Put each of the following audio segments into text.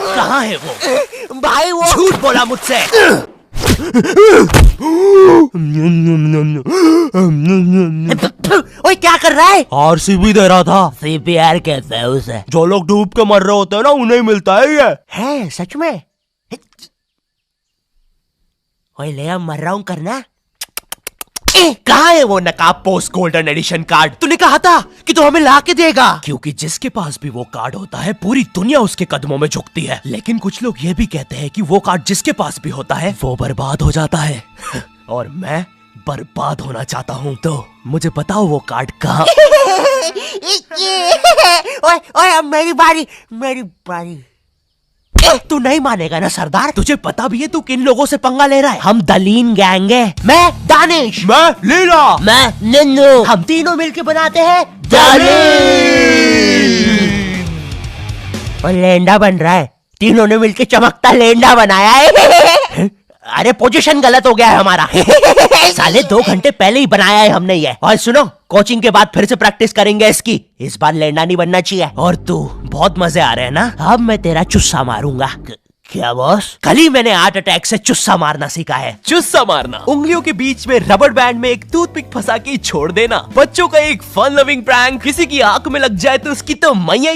कहाँ है वो? भाई वो झूठ बोला मुझसे। ओए क्या कर रहा है? आरसीबी दे रहा था। सीपीआर कहते हैं उसे। जो लोग डूब के मर रहे होते हैं ना, उन्हें मिलता है ये। है सच में? ओए ले अब मर रहा हूँ करना। कहाँ है वो नकाब पोस्ट गोल्डन एडिशन कार्ड? तूने कहा था कि तू हमें ला के देगा। क्योंकि जिसके पास भी वो कार्ड होता है, पूरी दुनिया उसके कदमों में झुकती है। लेकिन कुछ लोग ये भी कहते हैं कि वो कार्ड जिसके पास भी होता है, वो बर्बाद हो जाता है। और मैं बर्बाद होना चाहता हूँ, तो मुझे बताओ वो कार्ड कहाँ? ओए ओए अब मेरी बारी। तू नहीं मानेगा ना सरदार? तुझे पता भी है तू किन लोगों से पंगा ले रहा है? हम दलीन गैंग है। मैं दानिश, मैं लीला, मैं नन्नू, हम तीनों मिलके बनाते हैं और लेंडा बन रहा है। तीनों ने मिलके चमकता लेंडा बनाया है। अरे पोजीशन गलत हो गया है हमारा। साले 2 घंटे पहले ही बनाया है हमने ये। और सुनो, कोचिंग के बाद फिर से प्रैक्टिस करेंगे इसकी। इस बार लेंडा नहीं बनना चाहिए। और तू बहुत मजे आ रहे हैं ना? अब मैं तेरा चुस्सा मारूंगा। क्या बॉस? कल ही मैंने हार्ट अटैक से चुस्सा मारना सीखा है। चुस्सा मारना उंगलियों के बीच में रबर बैंड में एक टूथपिक फंसा के छोड़ देना। बच्चों का एक फन लविंग प्रैंक। किसी की आंख में लग जाए तो उसकी तो मैया।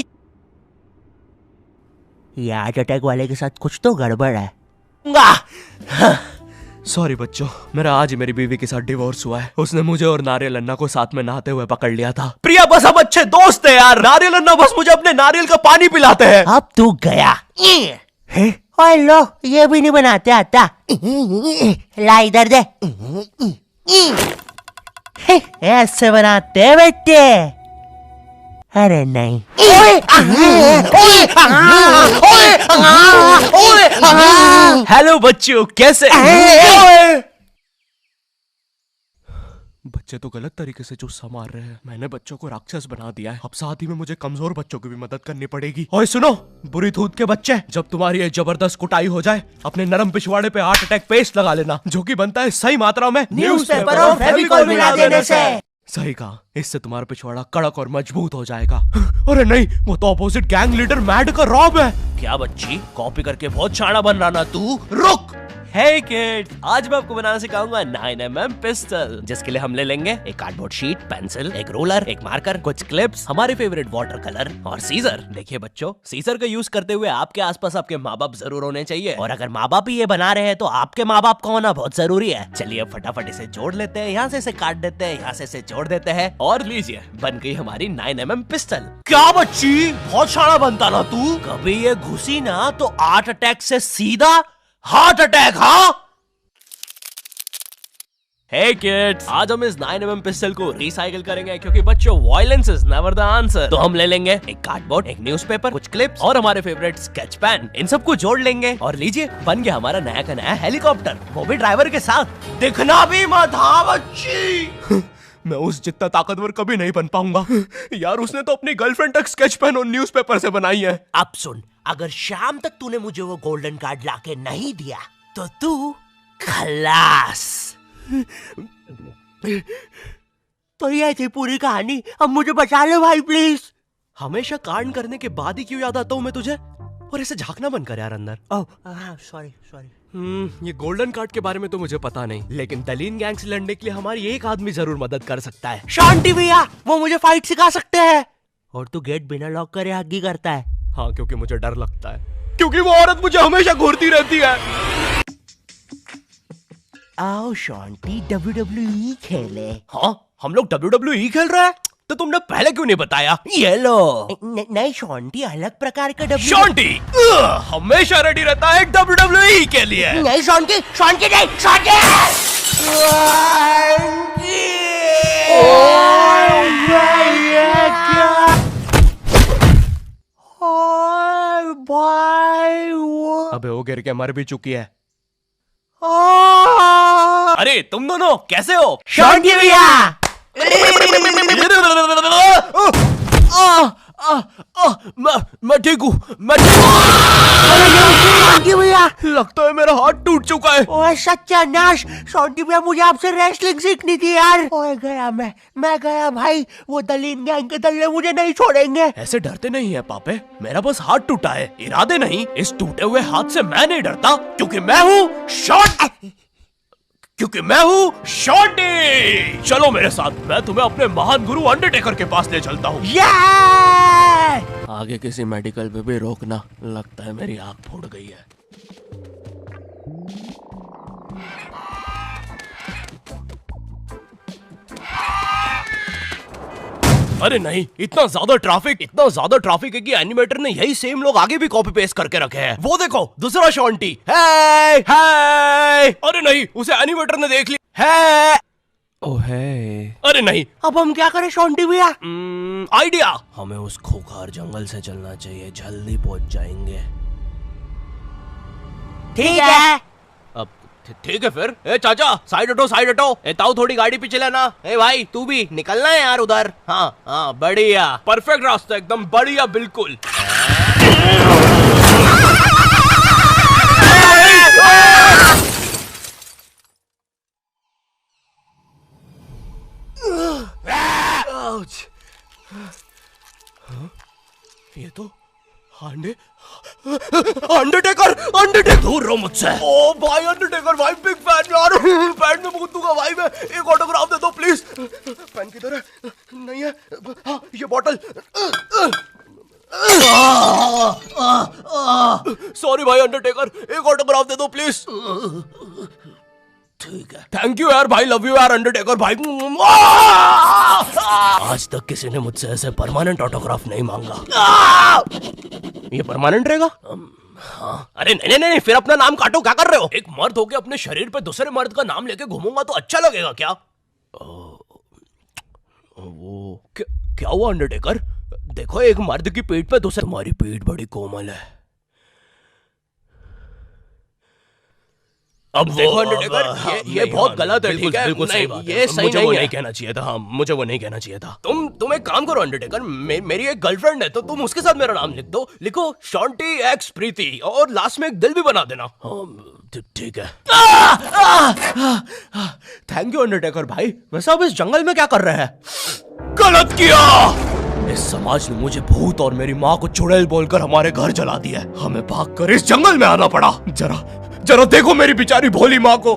ये हार्ट अटैक वाले के साथ कुछ तो गड़बड़ है। सॉरी बच्चों, मेरा आज ही मेरी बीवी के साथ डिवोर्स हुआ है। उसने मुझे और नारियल अन्ना को साथ में नहाते हुए पकड़ लिया था। प्रिया बस हम अच्छे दोस्त हैं यार। नारियल अन्ना बस मुझे अपने नारियल का पानी पिलाते हैं। अब तू गया। ओए लो, ये भी नहीं बनाते आता। ला इधर दे। ऐसे बनाते हैं बेटे। अरे नहीं। हेलो बच्चों, कैसे? बच्चे तो गलत तरीके से चुस्सा मार रहे हैं। मैंने बच्चों को राक्षस बना दिया है। अब साथ ही में मुझे कमजोर बच्चों की भी मदद करनी पड़ेगी। ओए सुनो, बुरी धूत के बच्चे, जब तुम्हारी ये जबरदस्त कुटाई हो जाए, अपने नरम पिछवाड़े पे हार्ट अटैक पेस्ट लगा लेना, जो कि बनता है सही मात्रा में न्यूज़पेपर और फेविकोल मिला देने से। सही कहा, इससे तुम्हारा पिछवाड़ा कड़क और मजबूत हो जाएगा। अरे नहीं, वो तो अपोजिट गैंग लीडर मैड का रॉब है। क्या बच्ची, कॉपी करके बहुत शाना बन रहा ना तू? रुक। Hey kid, आज मैं आपको बनाना सिखाऊंगा 9mm पिस्टल, जिसके लिए हम ले लेंगे एक कार्डबोर्ड शीट, पेंसिल, एक रोलर, एक मार्कर, कुछ क्लिप्स, हमारे फेवरेट वाटर कलर और सीजर। देखिए बच्चों, सीजर का यूज करते हुए आपके आसपास आपके माँ बाप जरूर होने चाहिए। और अगर माँ बाप ही ये बना रहे हैं तो आपके माँ बाप का होना बहुत जरूरी है। चलिए अब फटाफट इसे जोड़ लेते हैं। यहाँ से इसे काट देते हैं, यहाँ से इसे जोड़ देते हैं और लीजिए, बन गई हमारी 9mm पिस्टल। क्या बच्ची, बहुत शाना बनता ना तू? कभी ये घुसी ना तो हार्ट अटैक से सीधा हार्ट अटैक। हाँ हे किड्स, आज हम इस 9mm पिस्टल को रिसाइकिल करेंगे, क्योंकि बच्चों violence is never the answer. तो हम ले लेंगे एक कार्डबोर्ड, एक न्यूज़पेपर, कुछ क्लिप्स और हमारे फेवरेट स्केच पेन। इन सबको जोड़ लेंगे और लीजिए, बन गया हमारा नया का नया हेलीकॉप्टर, वो भी ड्राइवर के साथ। दिखना भी मत। हाँ बच्ची। मैं उस जितना ताकतवर कभी नहीं बन पाऊंगा यार। उसने तो अपनी गर्लफ्रेंड तक स्केच पेन और न्यूज़पेपर से बनाई है। अब सुन, अगर शाम तक तूने मुझे वो गोल्डन कार्ड लाके नहीं दिया तो तू खलास। तो ये थी पूरी कहानी। अब मुझे बचा लो भाई प्लीज। हमेशा कांड करने के बाद ही क्यों याद आता हूँ मैं तुझे? और ऐसे झांकना बंद कर यार अंदर। Oh sorry. ये गोल्डन कार्ड के बारे में तो मुझे पता नहीं, लेकिन दलीन गैंग से लड़ने के लिए हमारी एक आदमी जरूर मदद कर सकता है। शांति भैया, वो मुझे फाइट सिखा सकते हैं। और तू गेट बिना लॉक करे हग्गी करता है। हाँ, क्योंकि मुझे डर लगता है, क्योंकि वो औरत मुझे हमेशा घूरती रहती है। आओ शांति, WWE खेले। हाँ, हम लोग WWE खेल रहे हैं? तो तुमने पहले क्यों नहीं बताया? ये लो। नहीं शांति, अलग प्रकार का शांति हमेशा रेडी रहता है WWE के लिए। नहीं शांति नहीं शांति। अबे वो गिर के मर भी चुकी है। अरे तुम दोनों कैसे हो? शांति भैया। मैं ठीक हूँ, मैं शॉन्टी भैया, लगता है मेरा हाथ टूट चुका है। ओए सत्यानाश, शॉन्टी भैया मुझे आपसे रेसलिंग सीखनी थी यार। ओए गया मैं गया भाई, वो दलीन गैंग के दल्ले मुझे नहीं छोड़ेंगे। ऐसे डरते नहीं है पापे, मेरा बस हाथ टूटा है, इरादे नहीं। इस टूटे हुए हाथ से मैं नहीं डरता, क्योंकि मैं हूँ शॉन्टी। चलो मेरे साथ, मैं तुम्हें अपने महान गुरु अंडरटेकर के पास ले चलता हूँ। आगे किसी मेडिकल पे भी रोकना, लगता है मेरी आंख फूट गई है। अरे नहीं, इतना ज्यादा ट्रैफिक है कि एनिमेटर ने यही सेम लोग आगे भी कॉपी पेस्ट करके रखे हैं। वो देखो, दूसरा शॉन्टी। हे अरे नहीं, उसे एनिमेटर ने देख लिया है। ओह है, अरे नहीं, अब हम क्या करें शॉन्टी भैया? आइडिया, हमें उस खूंखार जंगल से चलना चाहिए, जल्दी पहुंच जाएंगे। ठीक है। अब ठीक है फिर। ए चाचा, साइड हटो। ए ताऊ, थोड़ी गाड़ी पीछे लेना। ए भाई, तू भी निकलना है यार उधर। हाँ, बढ़िया, परफेक्ट रास्ता, एकदम बढ़िया, बिल्कुल। ये तो अंडरटेकर दूर रहो मुझसे। ओ भाई अंडरटेकर भाई, बिग फैन यार, पैन में मूत दूंगा भाई मैं। एक ऑटोग्राफ दे दो प्लीज। पैन किधर है? नहीं है। हाँ, ये बॉटल। सॉरी भाई अंडरटेकर, एक ऑटोग्राफ दे दो प्लीज। ठीक है, थैंक यू यार भाई, लव यू यार अंडरटेकर भाई। आज तक किसी ने मुझसे ऐसे परमानेंट ऑटोग्राफ नहीं मांगा। ये परमानेंट रहेगा? हाँ। अरे नहीं, फिर अपना नाम काटो, क्या कर रहे हो? एक मर्द होके अपने शरीर पे दूसरे मर्द का नाम लेके घूमूंगा तो अच्छा लगेगा क्या? वो क्या हुआ अंडरटेकर? देखो, एक मर्द की पीठ पे दूसरे। तुम्हारी पीठ बड़ी कोमल है। अब देखो अंडरटेकर, ये बहुत गलत है, ठीक है? बिल्कुल सही बात है। ये सही नहीं है। नहीं कहना चाहिए था। हाँ, मुझे वो नहीं कहना चाहिए था। तुम एक काम करो अंडरटेकर, मेरी एक गर्लफ्रेंड है, तो तुम उसके साथ मेरा नाम लिख दो। लिखो शॉन्टी एक्स प्रीति, और लास्ट में एक दिल भी बना देना। ठीक है। थैंक यू अंडरटेकर भाई। वैसे अब इस जंगल में क्या कर रहे हैं? गलत किया। इस समाज ने मुझे भूत और मेरी माँ को चुड़ैल बोलकर हमारे घर जला दिया। हमें भागकर इस जंगल में आना पड़ा। जरा देखो मेरी बेचारी भोली माँ को।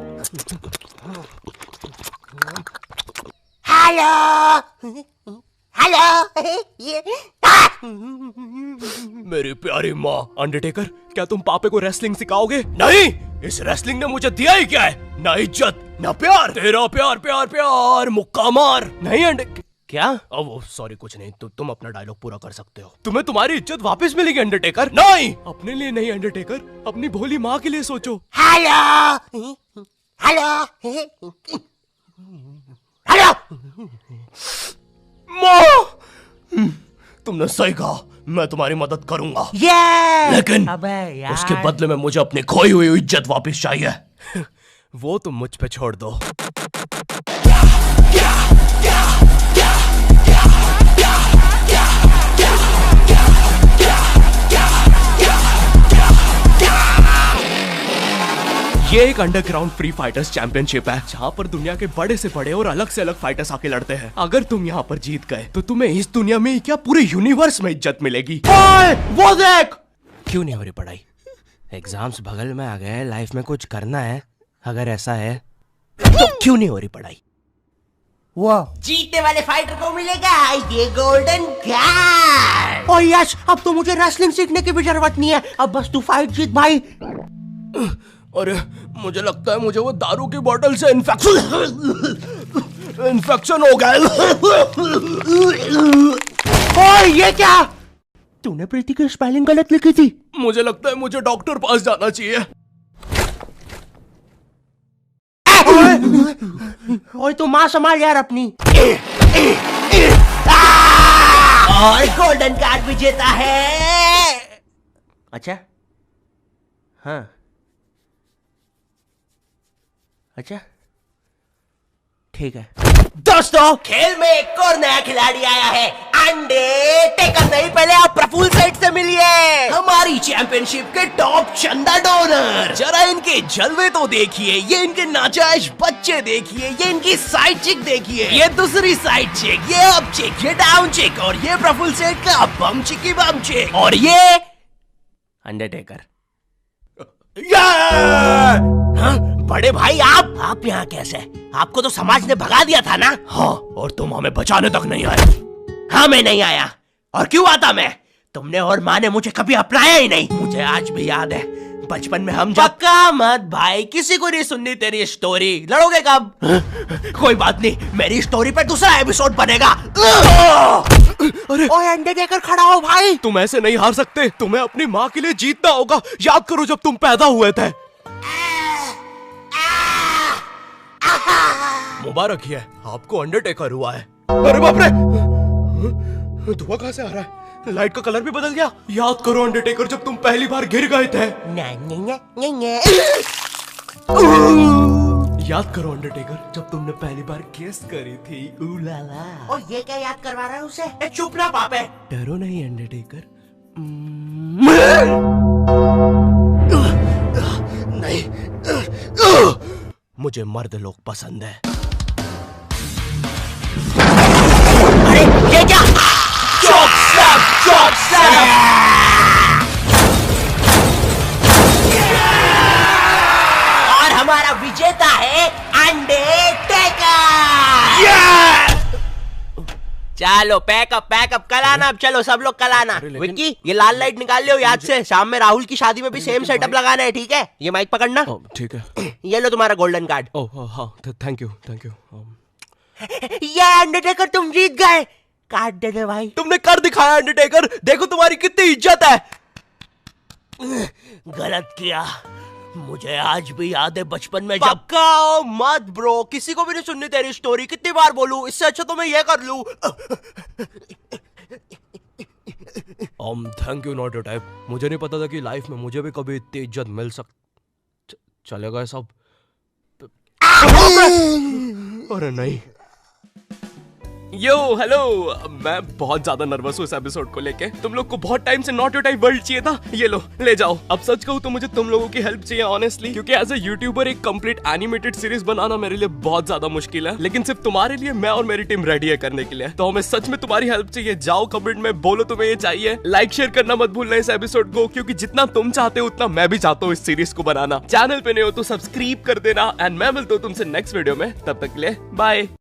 हेलो। मेरी प्यारी माँ। अंडरटेकर, क्या तुम पापे को रेसलिंग सिखाओगे? नहीं, इस रेसलिंग ने मुझे दिया ही क्या है? ना इज्जत, ना प्यार। तेरा प्यार मुक्का मार। नहीं क्या? वो सॉरी, कुछ नहीं। तुम अपना डायलॉग पूरा कर सकते हो। तुम्हें तुम्हारी इज्जत वापस मिलेगी अंडरटेकर। नहीं, अपने लिए नहीं अंडरटेकर, अपनी भोली माँ के लिए सोचो। हेलो। माँ, तुमने सही कहा, मैं तुम्हारी मदद करूंगा। लेकिन उसके बदले में मुझे अपनी खोई हुई इज्जत वापस चाहिए। वो तुम मुझ पे छोड़ दो। ये एक अंडरग्राउंड फ्री फाइटर्स चैंपियनशिप है, जहाँ पर दुनिया के बड़े से बड़े और अलग से अलग फाइटर्स आके लड़ते हैं। अगर तुम यहाँ पर जीत गए तो तुम्हें इस दुनिया में क्या, पूरे यूनिवर्स में इज्जत मिलेगी। वो देख। क्यों नहीं हो रही पढ़ाई? एग्जाम्स बगल में आ गए, लाइफ में कुछ करना है। अगर ऐसा है तो क्यों नहीं हो रही पढ़ाई? वो जीतने वाले फाइटर को मिलेगा ये गोल्डन कार्ड। और यस, अब तो मुझे रेसलिंग सीखने की भी जरूरत नहीं है। अब बस तू फाइट जीत भाई। अरे मुझे लगता है मुझे वो दारू की बोतल से इन्फेक्शन हो गया। ओए ये क्या? तूने प्रीति की स्पेलिंग गलत लिखी थी। मुझे लगता है मुझे डॉक्टर पास जाना चाहिए। ओए तू माँ संभाल यार अपनी। और गोल्डन कार्ड विजेता है। अच्छा, हाँ, अच्छा, ठीक है। दोस्तों, खेल में एक और नया खिलाड़ी आया है। अंडरटेकर नहीं, पहले आप प्रफुल्ल सेठ से मिलिए, हमारी चैंपियनशिप के टॉप चंदा डोनर। जरा इनके जलवे तो देखिए, ये इनके नाजायज बच्चे देखिए, ये इनकी साइड चिक देखिए, ये दूसरी साइड चिक, ये अप चिक, ये डाउन चिक, और ये प्रफुल्ल सेठ का बम चिकी बम चिक, और ये अंडरटेकर। हाँ? बड़े भाई आप यहाँ कैसे? आपको तो समाज ने भगा दिया था ना? हाँ, और तुम हमें बचाने तक नहीं आए। हाँ, मैं नहीं आया। और क्यों आता मैं? तुमने और माँ ने मुझे कभी अपनाया ही नहीं। मुझे आज भी याद है, बचपन में हम पक्का मत भाई, किसी को नहीं सुननी तेरी स्टोरी। लड़ोगे कब? कोई बात नहीं, मेरी स्टोरी पर दूसरा एपिसोड बनेगा। अरे ओए अंडरटेकर खड़ा हो भाई। तुम ऐसे नहीं हार सकते, तुम्हें अपनी माँ के लिए जीतना होगा। याद करो जब तुम पैदा हुए थे। मुबारक है, आपको अंडरटेकर हुआ है। अरे बाप रे, धुआं कहां से आ रहा है? लाइट का कलर भी बदल गया। याद करो अंडरटेकर, जब तुम पहली बार गिर गए थे। याद करो अंडरटेकर, जब तुमने पहली बार किस करी थी। उलाला। और ये क्या याद करवा रहा है उसे? चुप ना पापे। डरो नहीं अंडरटेकर। नहीं, मुझे मर्द लोग पसंद है। अरे ये क्या? चौक और हमारा विजेता है अंडरटेकर। चलो पैकअप कल आना। अब चलो सब लोग कल आना। विक्की, ये लाल लाइट निकाल लियो याद से। शाम में राहुल की शादी में भी सेम सेटअप लगाना है, ठीक है? ये माइक पकड़ना। ठीक है। ये लो तुम्हारा गोल्डन कार्ड। ओह हाँ, थैंक यू। ये अंडरटेकर तुम जीत गए। कार्ड दे दे भाई। तुमने कर दिखाया अंडरटेकर, देखो तुम्हारी कितनी इज्जत है। गलत किया, मुझे आज भी याद है बचपन में जब। पक्का मत ब्रो, किसी को भी नहीं सुननी तेरी स्टोरी। कितनी बार बोलूं? इससे अच्छा तो मैं ये कर लूं। Thank you not your type. मुझे नहीं पता था कि लाइफ में मुझे भी कभी इतनी इज्जत मिल चलेगा सब। अरे नहीं। यो हेलो, मैं बहुत ज्यादा नर्वस हूँ इस एपिसोड को लेके। तुम लोग को बहुत टाइम से नॉट योर टाइप वर्ल्ड चाहिए था। ये लो, ले जाओ। अब सच कहूँ तो मुझे तुम लोगों की हेल्प चाहिए ऑनेस्टली, क्योंकि एज ए यूट्यूबर एक कंप्लीट एनिमेटेड सीरीज बनाना मेरे लिए बहुत ज्यादा मुश्किल है। लेकिन सिर्फ तुम्हारे लिए मैं और मेरी टीम रेडी है करने के लिए। तो हमें सच में तुम्हारी हेल्प चाहिए। जाओ कमेंट में बोलो तुम्हें ये चाहिए। लाइक शेयर करना मत भूलना इस एपिसोड को, क्योंकि जितना तुम चाहते हो उतना मैं भी चाहता हूँ इस सीरीज को बनाना। चैनल पे नहीं हो तो सब्सक्राइब कर देना। एंड मैं मिलता हूँ तुमसे नेक्स्ट वीडियो में। तब तक के लिए बाय।